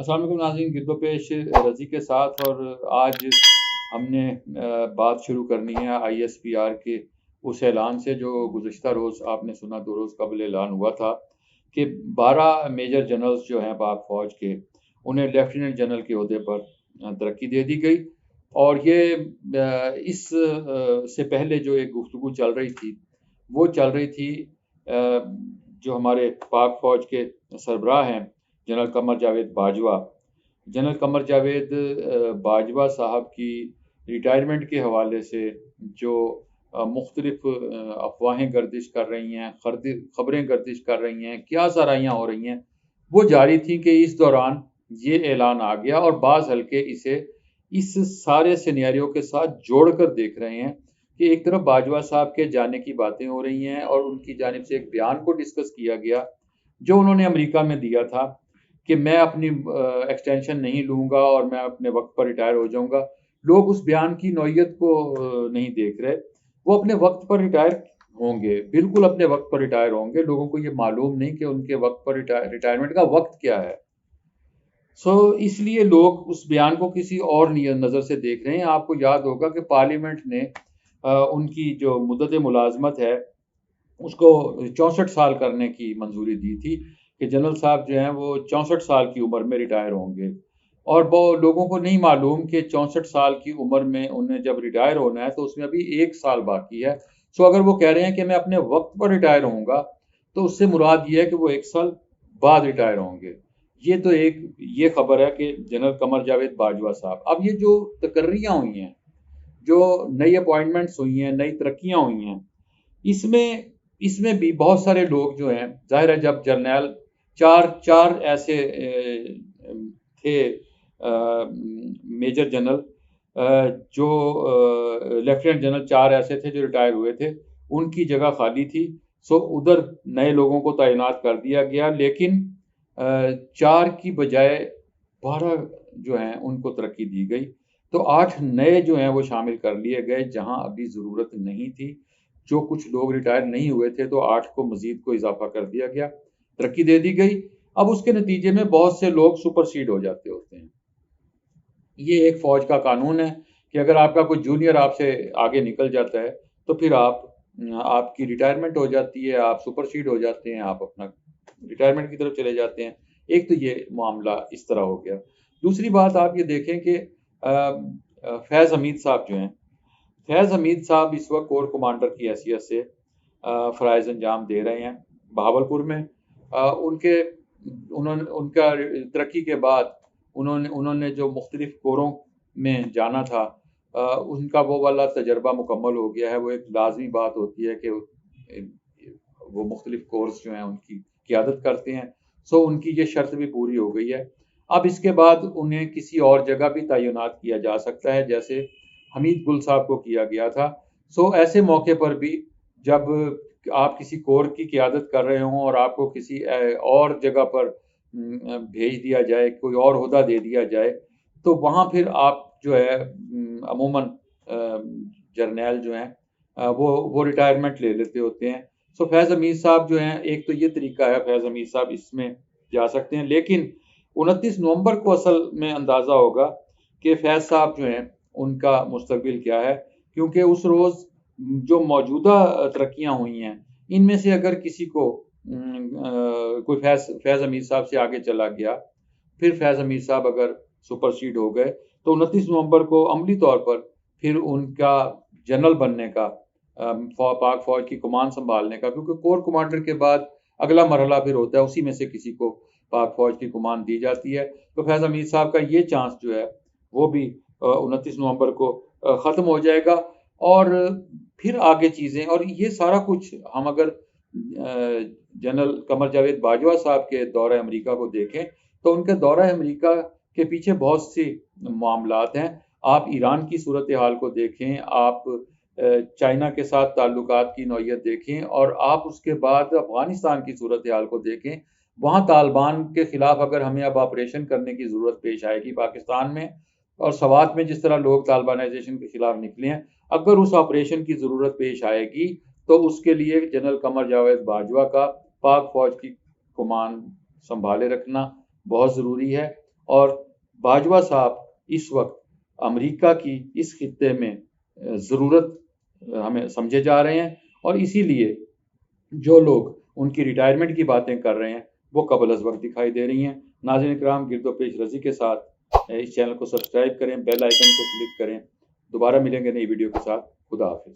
अस्सलाम वालेकुम नाज़रीन, गिरदोपेश रज़ी के साथ। और आज हमने बात शुरू करनी है ISPR के उस ऐलान से जो गुज़िश्ता रोज़ आपने सुना, 2 रोज़ कबल ऐलान हुआ था कि 12 मेजर जनरल्स जो हैं पाक फ़ौज के, उन्हें लेफ्टिनेंट जनरल के ओहदे पर तरक्की दे दी गई। और ये इस से पहले जो एक गुफ्तगू चल रही थी, वो चल रही थी जो हमारे पाक फ़ौज के सरबराह हैं जनरल कमर जावेद बाजवा। जनरल कमर जावेद बाजवा साहब की रिटायरमेंट के हवाले से जो मुख्तलिफ अफवाहें गर्दिश कर रही हैं, खबरें गर्दिश कर रही हैं, क्या सराहियाँ हो रही हैं, वो जारी थी कि इस दौरान ये ऐलान आ गया। और बाज़ हल्के इसे इस सारे सिनेरियो के साथ जोड़कर देख रहे हैं कि एक तरफ बाजवा साहब के जाने की बातें हो रही हैं और उनकी जानिब से एक बयान को डिस्कस किया गया जो उन्होंने अमेरिका में दिया था कि मैं अपनी एक्सटेंशन नहीं लूँगा और मैं अपने वक्त पर रिटायर हो जाऊँगा। लोग उस बयान की नौइयत को नहीं देख रहे। वो अपने वक्त पर रिटायर होंगे, बिल्कुल अपने वक्त पर रिटायर होंगे। लोगों को ये मालूम नहीं कि उनके वक्त पर रिटायरमेंट का वक्त क्या है। इसलिए लोग उस बयान को किसी और नज़र से देख रहे हैं। आपको याद होगा कि पार्लियामेंट ने उनकी जो मुद्दत मुलाजमत है उसको 64 साल करने की मंजूरी दी थी कि जनरल साहब जो हैं वो 64 साल की उम्र में रिटायर होंगे। और वो लोगों को नहीं मालूम कि 64 साल की उम्र में उन्हें जब रिटायर होना है तो उसमें अभी 1 साल बाकी है। अगर वो कह रहे हैं कि मैं अपने वक्त पर रिटायर होऊंगा, तो उससे मुराद ये है कि वो 1 साल बाद रिटायर होंगे। ये तो ये खबर है कि जनरल कमर जावेद बाजवा साहब। अब ये जो तकर्रियाँ हुई हैं, जो नई अपॉइंटमेंट्स हुई हैं, नई तरक्कियाँ हुई हैं, इसमें इसमें भी बहुत सारे लोग जो हैं, जाहिर है जब जर्नैल चार ऐसे थे मेजर जनरल, जो लेफ्टिनेंट जनरल 4 ऐसे थे जो रिटायर हुए थे, उनकी जगह खाली थी। उधर नए लोगों को तैनात कर दिया गया, लेकिन 4 की बजाय 12 जो हैं उनको तरक्की दी गई। तो 8 नए जो हैं वो शामिल कर लिए गए जहां अभी ज़रूरत नहीं थी। जो कुछ लोग रिटायर नहीं हुए थे तो 8 को मजीद को इजाफा कर दिया गया, तरक्की दे दी गई। अब उसके नतीजे में बहुत से लोग सुपरसीड हो जाते होते हैं। ये एक फौज का कानून है कि अगर आपका कोई जूनियर आपसे आगे निकल जाता है तो फिर आपकी रिटायरमेंट हो जाती है, आप सुपरसीड हो जाते हैं, आप अपना रिटायरमेंट की तरफ चले जाते हैं। एक तो ये मामला इस तरह हो गया। दूसरी बात आप ये देखें कि फैज़ हमीद साहब जो हैं, फैज़ हमीद साहब इस वक्त कोर कमांडर की हैसियत से फ़राइज़ अंजाम दे रहे हैं बहावलपुर में। उनका तरक्की के बाद उन्होंने जो मुख्तलिफ कोरों में जाना था, उनका वो वाला तजर्बा मुकम्मल हो गया है। वो एक लाजमी बात होती है कि वो मुख्तलिफ कोर्स जो हैं उनकी क़ियादत करते हैं। उनकी ये शर्त भी पूरी हो गई है। अब इसके बाद उन्हें किसी और जगह भी तैनात किया जा सकता है, जैसे हमीद गुल साहब को किया गया था। ऐसे मौके पर भी जब आप किसी कोर की क़ियादत कर रहे हों और आपको किसी और जगह पर भेज दिया जाए, कोई और ओहदा दे दिया जाए, तो वहाँ फिर आप जो है अमूमन जर्नैल जो हैं वो रिटायरमेंट ले लेते होते हैं। फैज़ हमीद साहब जो हैं, एक तो ये तरीका है, फैज़ हमीद साहब इसमें जा सकते हैं। लेकिन 29 नवंबर को असल में अंदाज़ा होगा कि फैज़ साहब जो हैं उनका मुस्तकबिल क्या है, क्योंकि उस रोज़ जो मौजूदा तरक्कियाँ हुई हैं, इनमें से अगर किसी को कोई फैज़ हमीद साहब से आगे चला गया, फिर फैज़ हमीद साहब अगर सुपरसीड हो गए, तो 29 नवंबर को अमली तौर पर फिर उनका जनरल बनने का, पाक फौज की कमान संभालने का, क्योंकि कोर कमांडर के बाद अगला मरहला फिर होता है, उसी में से किसी को पाक फौज की कमान दी जाती है। तो फैज़ हमीद साहब का ये चांस जो है वो भी 29 नवंबर को ख़त्म हो जाएगा। और फिर आगे चीज़ें, और ये सारा कुछ हम अगर जनरल कमर जावेद बाजवा साहब के दौरे अमेरिका को देखें, तो उनके दौरे अमेरिका के पीछे बहुत सी मामलात हैं। आप ईरान की सूरत हाल को देखें, आप चाइना के साथ ताल्लुकात की नौइयत देखें, और आप उसके बाद अफ़गानिस्तान की सूरत हाल को देखें। वहाँ तालिबान के ख़िलाफ़ अगर हमें अब ऑपरेशन करने की ज़रूरत पेश आएगी पाकिस्तान में, और सवात में जिस तरह लोग तालिबानाइजेशन के ख़िलाफ़ निकले हैं, अगर उस ऑपरेशन की ज़रूरत पेश आएगी तो उसके लिए जनरल कमर जावेद बाजवा का पाक फ़ौज की कमान संभाले रखना बहुत ज़रूरी है। और बाजवा साहब इस वक्त अमेरिका की इस खित्ते में ज़रूरत हमें समझे जा रहे हैं, और इसीलिए जो लोग उनकी रिटायरमेंट की बातें कर रहे हैं वो कबल अज़ वक्त दिखाई दे रही हैं। नाज़रीन इकराम, गिरदो पेश रज़ी के साथ इस चैनल को सब्सक्राइब करें, बेल आइकन को क्लिक करें। दोबारा मिलेंगे नई वीडियो के साथ। खुदा हाफिज़।